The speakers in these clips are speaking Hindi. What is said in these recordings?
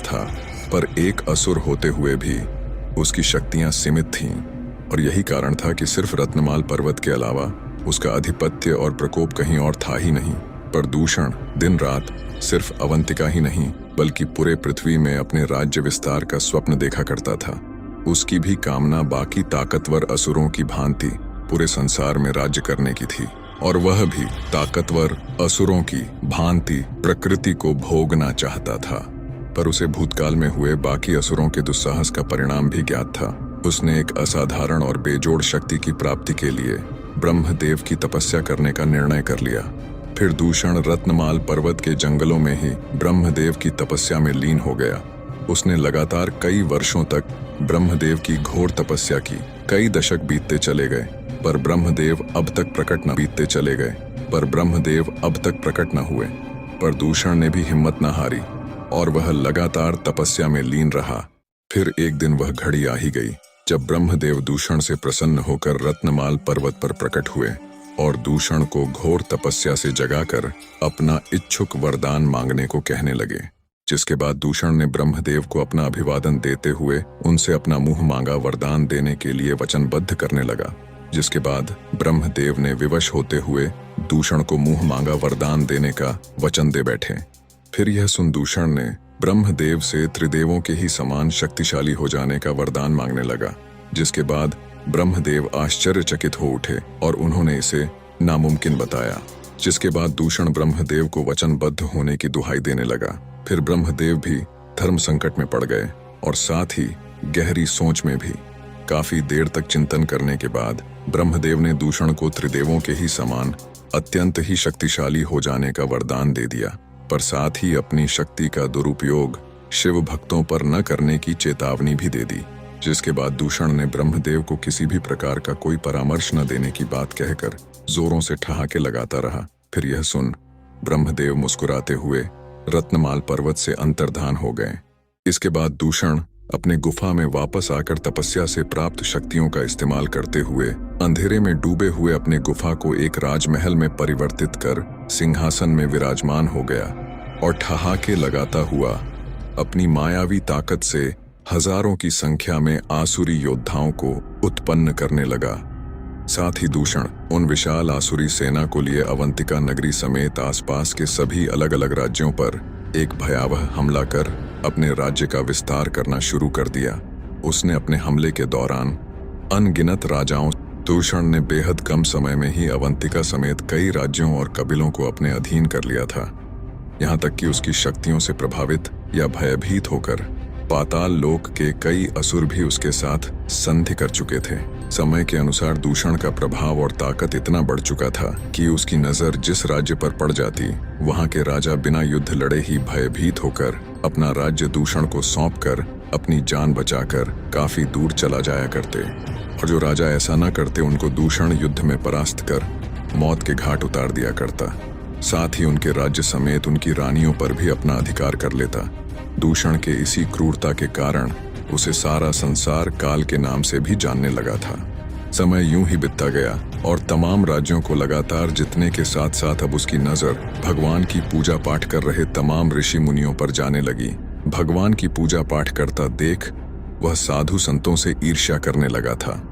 था, पर एक असुर होते हुए भी उसकी शक्तियां सीमित थीं और यही कारण था कि सिर्फ रत्नमाल पर्वत के अलावा उसका आधिपत्य और प्रकोप कहीं और था ही नहीं। पर दूषण दिन रात सिर्फ अवंतिका ही नहीं बल्कि पूरे पृथ्वी में अपने राज्य विस्तार का स्वप्न देखा करता था। उसकी भी कामना बाकी ताकतवर असुरों की भांति पूरे संसार में राज्य करने की थी, और वह भी ताकतवर असुरों की भांति प्रकृति को भोगना चाहता था। पर उसे भूतकाल में हुए बाकी असुरों के दुस्साहस का परिणाम भी ज्ञात था। उसने एक असाधारण और बेजोड़ शक्ति की प्राप्ति के लिए ब्रह्मदेव की तपस्या करने का निर्णय कर लिया। फिर दूषण रत्नमाल पर्वत के जंगलों में ही ब्रह्मदेव की तपस्या में लीन हो गया। उसने लगातार कई वर्षों तक ब्रह्मदेव की घोर तपस्या की। कई दशक बीतते चले गए पर ब्रह्मदेव अब तक प्रकट न हुए। पर दूषण ने भी हिम्मत न हारी और वह लगातार तपस्या में लीन रहा। फिर एक दिन वह घड़ी आ ही गई जब ब्रह्मदेव दूषण से प्रसन्न होकर रत्नमाल पर्वत पर प्रकट हुए और दूषण को घोर तपस्या से जगाकर अपना इच्छुक वरदान मांगने को कहने लगे। जिसके बाद दूषण ने ब्रह्मदेव को अपना अभिवादन देते हुए उनसे अपना मुंह मांगा वरदान देने के लिए वचनबद्ध करने लगा। जिसके बाद ब्रह्मदेव ने विवश होते हुए दूषण को मुंह मांगा वरदान देने का वचन दे बैठे। फिर यह सुन दूषण ने ब्रह्मदेव से त्रिदेवों के ही समान शक्तिशाली हो जाने का वरदान मांगने लगा। जिसके बाद ब्रह्मदेव आश्चर्यचकित हो उठे और उन्होंने इसे नामुमकिन बताया। जिसके बाद दूषण ब्रह्मदेव को वचनबद्ध होने की दुहाई देने लगा। फिर ब्रह्मदेव भी धर्म संकट में पड़ गए और साथ ही गहरी सोच में भी। काफी देर तक चिंतन करने के बाद ब्रह्मदेव ने दूषण को त्रिदेवों के ही समान अत्यंत ही शक्तिशाली हो जाने का वरदान दे दिया, पर साथ ही अपनी शक्ति का दुरुपयोग शिव भक्तों पर न करने की चेतावनी भी दे दी। जिसके बाद दूषण ने ब्रह्मदेव को किसी भी प्रकार का कोई परामर्श न देने की बात कहकर जोरों से ठहाके लगाता रहा। फिर यह सुन ब्रह्मदेव मुस्कुराते हुए रत्नमाल पर्वत से अंतर्धान हो गए। इसके बाद दूषण अपने गुफा में वापस आकर तपस्या से प्राप्त शक्तियों का इस्तेमाल करते हुए अंधेरे में डूबे हुए अपने गुफा को एक राजमहल में परिवर्तित कर सिंहासन में विराजमान हो गया और ठहाके लगाता हुआ अपनी मायावी ताकत से हजारों की संख्या में आसुरी योद्धाओं को उत्पन्न करने लगा। साथ ही दूषण उन विशाल आसुरी सेना को लिए अवंतिका नगरी समेत आसपास के सभी अलग अलग राज्यों पर एक भयावह हमला कर अपने राज्य का विस्तार करना शुरू कर दिया। उसने अपने हमले के दौरान अनगिनत राजाओं दूषण ने बेहद कम समय में ही अवंतिका समेत कई राज्यों और कबीलों को अपने अधीन कर लिया था। यहाँ तक कि उसकी शक्तियों से प्रभावित या भयभीत होकर पाताल लोक के कई असुर भी उसके साथ संधि कर चुके थे। समय के अनुसार दूषण का प्रभाव और ताकत इतना बढ़ चुका था कि उसकी नजर जिस राज्य पर पड़ जाती वहां के राजा बिना युद्ध लड़े ही भयभीत होकर अपना राज्य दूषण को सौंपकर अपनी जान बचाकर काफी दूर चला जाया करते, और जो राजा ऐसा न करते उनको दूषण युद्ध में परास्त कर मौत के घाट उतार दिया करता। साथ ही उनके राज्य समेत उनकी रानियों पर भी अपना अधिकार कर लेता। दूषण के इसी क्रूरता के कारण उसे सारा संसार काल के नाम से भी जानने लगा था। समय यूं ही बीतता गया और तमाम राज्यों को लगातार जीतने के साथ साथ अब उसकी नजर भगवान की पूजा पाठ कर रहे तमाम ऋषि मुनियों पर जाने लगी। भगवान की पूजा पाठ करता देख वह साधु संतों से ईर्ष्या करने लगा था।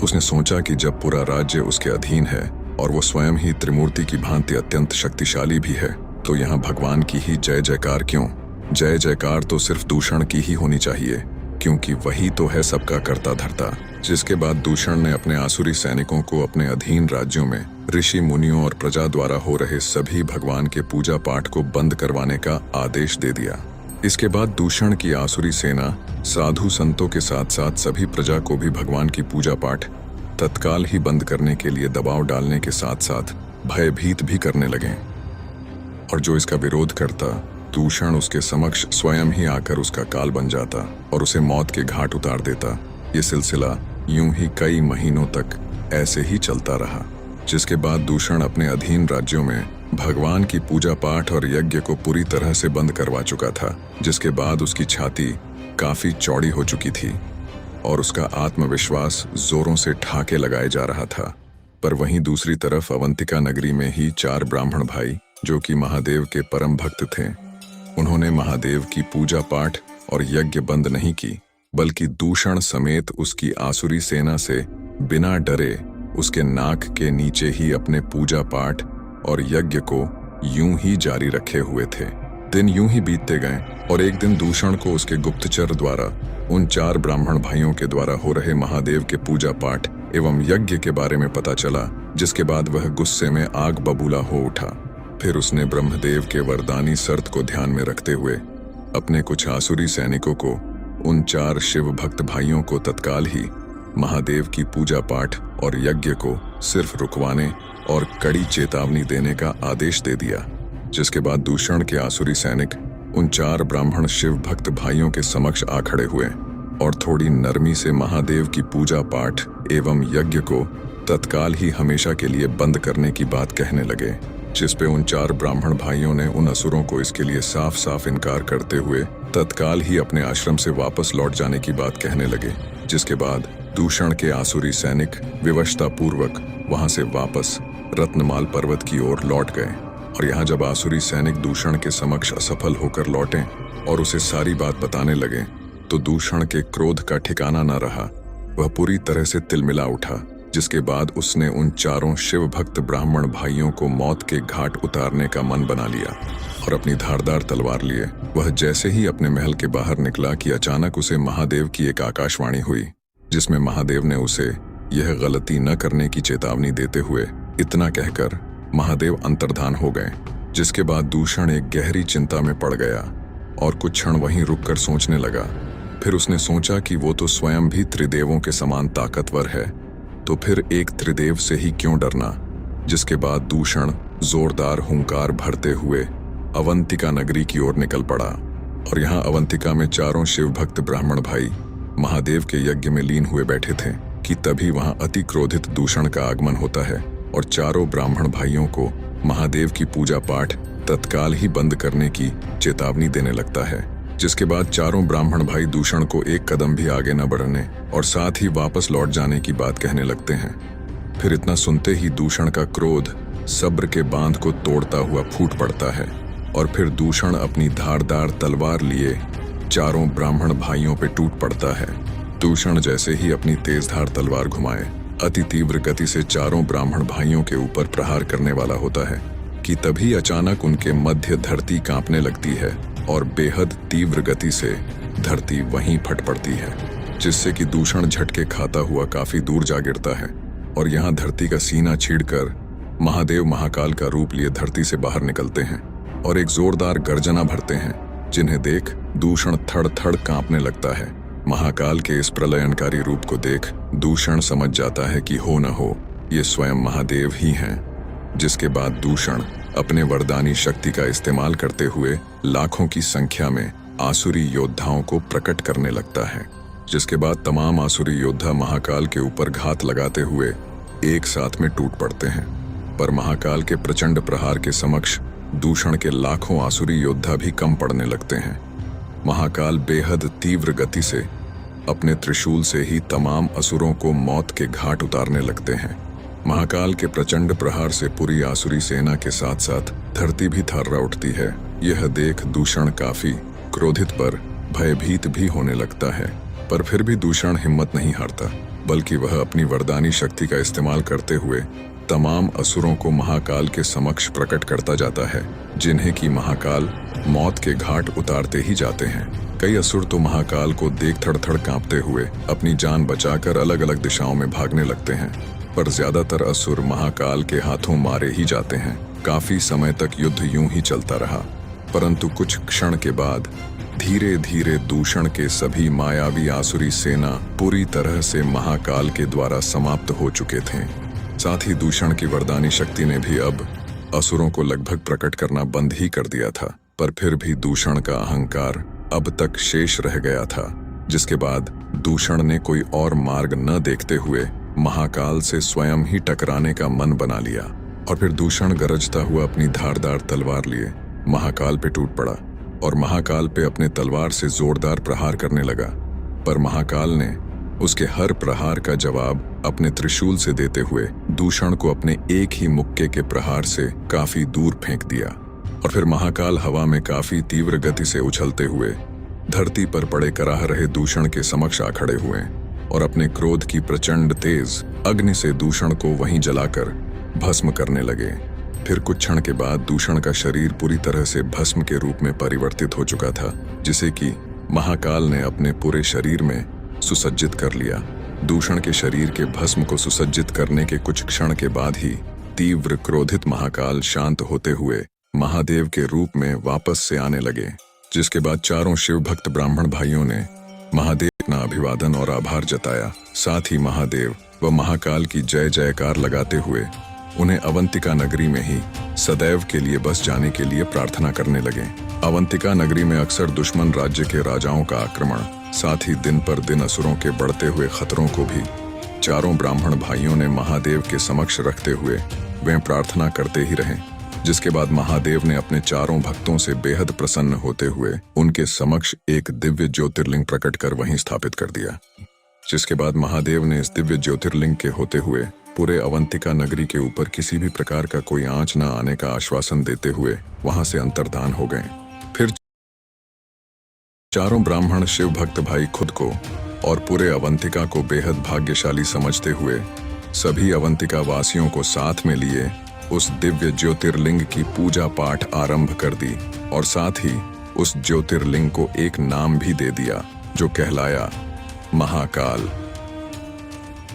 उसने सोचा कि जब पूरा राज्य उसके अधीन है और वो स्वयं ही त्रिमूर्ति की भांति अत्यंत शक्तिशाली भी है, तो यहाँ भगवान की ही जय जयकार क्यों? जय जयकार तो सिर्फ दूषण की ही होनी चाहिए, क्योंकि वही तो है सबका कर्ता धर्ता। जिसके बाद दूषण ने अपने आसुरी सैनिकों को अपने अधीन राज्यों में ऋषि मुनियों और प्रजा द्वारा हो रहे सभी भगवान के पूजा पाठ को बंद करवाने का आदेश दे दिया। इसके बाद दूषण की आसुरी सेना साधु संतों के साथ साथ सभी प्रजा को भी भगवान की पूजा पाठ तत्काल ही बंद करने के लिए दबाव डालने के साथ साथ भयभीत भी करने लगे। और जो इसका विरोध करता दूषण उसके समक्ष स्वयं ही आकर उसका काल बन जाता और उसे मौत के घाट उतार देता। ये सिलसिला यूं ही कई महीनों तक ऐसे ही चलता रहा। जिसके बाद दूषण अपने अधीन राज्यों में भगवान की पूजा पाठ और यज्ञ को पूरी तरह से बंद करवा चुका था। जिसके बाद उसकी छाती काफी चौड़ी हो चुकी थी और उसका आत्मविश्वास जोरों से ठाके लगाए जा रहा था। पर वहीं दूसरी तरफ अवंतिका नगरी में ही 4 ब्राह्मण भाई जो कि महादेव के परम भक्त थे, उन्होंने महादेव की पूजा पाठ और यज्ञ बंद नहीं की, बल्कि दूषण समेत उसकी आसुरी सेना से बिना डरे उसके नाक के नीचे ही अपने पूजा पाठ और यज्ञ को यूं ही जारी रखे हुए थे। दिन यूं ही बीतते गए और एक दिन दूषण को उसके गुप्तचर द्वारा उन 4 ब्राह्मण भाइयों के द्वारा हो रहे महादेव के पूजा पाठ एवं यज्ञ के बारे में पता चला, जिसके बाद वह गुस्से में आग बबूला हो उठा। फिर उसने ब्रह्मदेव के वरदानी शर्त को ध्यान में रखते हुए अपने कुछ आसुरी सैनिकों को, उन 4 शिव भक्त भाइयों को तत्काल ही महादेव की पूजा पाठ और यज्ञ को सिर्फ रुकवाने और कड़ी चेतावनी देने का आदेश दे दिया। जिसके बाद दूषण के आसुरी सैनिक उन 4 ब्राह्मण शिव भक्त भाइयों के समक्ष आ खड़े हुए और थोड़ी नरमी से महादेव की पूजा पाठ एवं यज्ञ को तत्काल ही हमेशा के लिए बंद करने की बात कहने लगे, जिस पे उन 4 ब्राह्मण भाइयों ने उन असुरों को इसके लिए साफ साफ इनकार करते हुए तत्काल ही अपने आश्रम से वापस लौट जाने की बात कहने लगे। जिसके बाद दूषण के आसुरी सैनिक विवशता पूर्वक वहां से वापस रत्नमाल पर्वत की ओर लौट गए। और यहाँ जब आसुरी सैनिक दूषण के समक्ष असफल होकर लौटे और उसे सारी बात बताने लगे, तो दूषण के क्रोध का ठिकाना न रहा। वह पूरी तरह से तिलमिला उठा, जिसके बाद उसने उन 4 शिव भक्त ब्राह्मण भाइयों को मौत के घाट उतारने का मन बना लिया और अपनी धारदार तलवार लिए वह जैसे ही अपने महल के बाहर निकला कि अचानक उसे महादेव की एक आकाशवाणी हुई, जिसमें महादेव ने उसे यह गलती न करने की चेतावनी देते हुए इतना कहकर महादेव अंतर्धान हो गए। जिसके बाद दूषण एक गहरी चिंता में पड़ गया और कुछ क्षण वहीं रुककर सोचने लगा। फिर उसने सोचा कि वो तो स्वयं भी त्रिदेवों के समान ताकतवर है, तो फिर एक त्रिदेव से ही क्यों डरना। जिसके बाद दूषण जोरदार हुंकार भरते हुए अवंतिका नगरी की ओर निकल पड़ा। और यहाँ अवंतिका में 4 शिव भक्त ब्राह्मण भाई महादेव के यज्ञ में लीन हुए बैठे थे कि तभी वहां अति क्रोधित दूषण का आगमन होता है और 4 ब्राह्मण भाइयों को महादेव की पूजा पाठ तत्काल ही बंद करने की चेतावनी देने लगता है। जिसके बाद 4 ब्राह्मण भाई दूषण को एक कदम भी आगे न बढ़ने और साथ ही वापस लौट जाने की बात कहने लगते हैं। फिर इतना सुनते ही दूषण का क्रोध सब्र के बांध को तोड़ता हुआ फूट पड़ता है और फिर दूषण अपनी धारदार तलवार लिए 4 ब्राह्मण भाइयों पे टूट पड़ता है। दूषण जैसे ही अपनी तेजधार तलवार घुमाए अति तीव्र गति से 4 ब्राह्मण भाइयों के ऊपर प्रहार करने वाला होता है कि तभी अचानक उनके मध्य धरती कांपने लगती है और बेहद तीव्र गति से धरती वहीं फट पड़ती है, जिससे कि दूषण झटके खाता हुआ काफी दूर जा गिरता है। और यहाँ धरती का सीना छींड़कर महादेव महाकाल का रूप लिए धरती से बाहर निकलते हैं और एक जोरदार गर्जना भरते हैं, जिन्हें देख दूषण थड़ थड़ कांपने लगता है। महाकाल के इस प्रलयनकारी रूप को देख दूषण समझ जाता है कि हो न हो ये स्वयं महादेव ही हैं। जिसके बाद दूषण अपने वरदानी शक्ति का इस्तेमाल करते हुए लाखों की संख्या में आसुरी योद्धाओं को प्रकट करने लगता है। जिसके बाद तमाम आसुरी योद्धा महाकाल के ऊपर घात लगाते हुए एक साथ में टूट पड़ते हैं। पर महाकाल के प्रचंड प्रहार के समक्ष दूषण के लाखों आसुरी योद्धा भी कम पड़ने लगते हैं। महाकाल बेहद तीव्र गति से अपने त्रिशूल से ही तमाम असुरों को मौत के घाट उतारने लगते हैं। महाकाल के प्रचंड प्रहार से पूरी आसुरी सेना के साथ साथ धरती भी थर्रा उठती है। यह देख दूषण काफी क्रोधित पर भयभीत भी होने लगता है, पर फिर भी दूषण हिम्मत नहीं हारता, बल्कि वह अपनी वरदानी शक्ति का इस्तेमाल करते हुए तमाम असुरों को महाकाल के समक्ष प्रकट करता जाता है, जिन्हें कि महाकाल मौत के घाट उतारते ही जाते हैं। कई असुर तो महाकाल को देख थड़-थड़ कांपते हुए अपनी जान बचाकर अलग अलग दिशाओं में भागने लगते हैं, पर ज्यादातर असुर महाकाल के हाथों मारे ही जाते हैं। काफी समय तक युद्ध यूं ही चलता रहा, परंतु कुछ क्षण के बाद धीरे धीरे दूषण के सभी मायावी आसुरी सेना पूरी तरह से महाकाल के द्वारा समाप्त हो चुके थे। साथ ही दूषण की वरदानी शक्ति ने भी अब असुरों को लगभग प्रकट करना बंद ही कर दिया था, पर फिर भी दूषण का अहंकार अब तक शेष रह गया था। जिसके बाद दूषण ने कोई और मार्ग न देखते हुए महाकाल से स्वयं ही टकराने का मन बना लिया और फिर दूषण गरजता हुआ अपनी धारदार तलवार लिए महाकाल पे टूट पड़ा और महाकाल पे अपने तलवार से जोरदार प्रहार करने लगा। पर महाकाल ने उसके हर प्रहार का जवाब अपने त्रिशूल से देते हुए दूषण को अपने एक ही मुक्के के प्रहार से काफी दूर फेंक दिया और फिर महाकाल हवा में काफी तीव्र गति से उछलते हुए धरती पर पड़े कराह रहे दूषण के समक्ष आ खड़े हुए और अपने क्रोध की प्रचंड तेज अग्नि से दूषण को वहीं जलाकर भस्म करने लगे। फिर कुछ क्षण के बाद दूषण का शरीर पूरी तरह से भस्म के रूप में परिवर्तित हो चुका था, जिसे कि महाकाल ने अपने पूरे शरीर में सुसज्जित कर लिया। दूषण के शरीर के भस्म को सुसज्जित करने के कुछ क्षण के बाद ही तीव्र क्रोधित महाकाल शांत होते हुए महादेव के रूप में वापस से आने लगे, जिसके बाद चारों शिव भक्त ब्राह्मण भाइयों ने महादेव का अभिवादन और आभार जताया। साथ ही महादेव व महाकाल की जय जयकार लगाते हुए उन्हें अवंतिका नगरी में ही सदैव के लिए बस जाने के लिए प्रार्थना करने लगे। अवंतिका नगरी में अक्सर दुश्मन राज्य के राजाओं का आक्रमण, साथ ही दिन पर दिन असुरों के बढ़ते हुए खतरों को भी चारों ब्राह्मण भाइयों ने महादेव के समक्ष रखते हुए वे प्रार्थना करते ही रहे, जिसके बाद महादेव ने अपने चारों भक्तों से बेहद प्रसन्न होते हुए उनके समक्ष एक दिव्य ज्योतिर्लिंग प्रकट कर वहीं स्थापित कर दिया। जिसके बाद महादेव ने इस दिव्य ज्योतिर्लिंग के होते हुए पूरे अवंतिका नगरी के ऊपर किसी भी प्रकार का कोई आंच न आने का आश्वासन देते हुए वहां से अंतर्धान हो गए। फिर चारों ब्राह्मण शिव भक्त भाई खुद को और पूरे अवंतिका को बेहद भाग्यशाली समझते हुए सभी अवंतिका वासियों को साथ में लिए उस दिव्य ज्योतिर्लिंग की पूजा पाठ आरंभ कर दी और साथ ही उस ज्योतिर्लिंग को एक नाम भी दे दिया जो कहलाया महाकाल।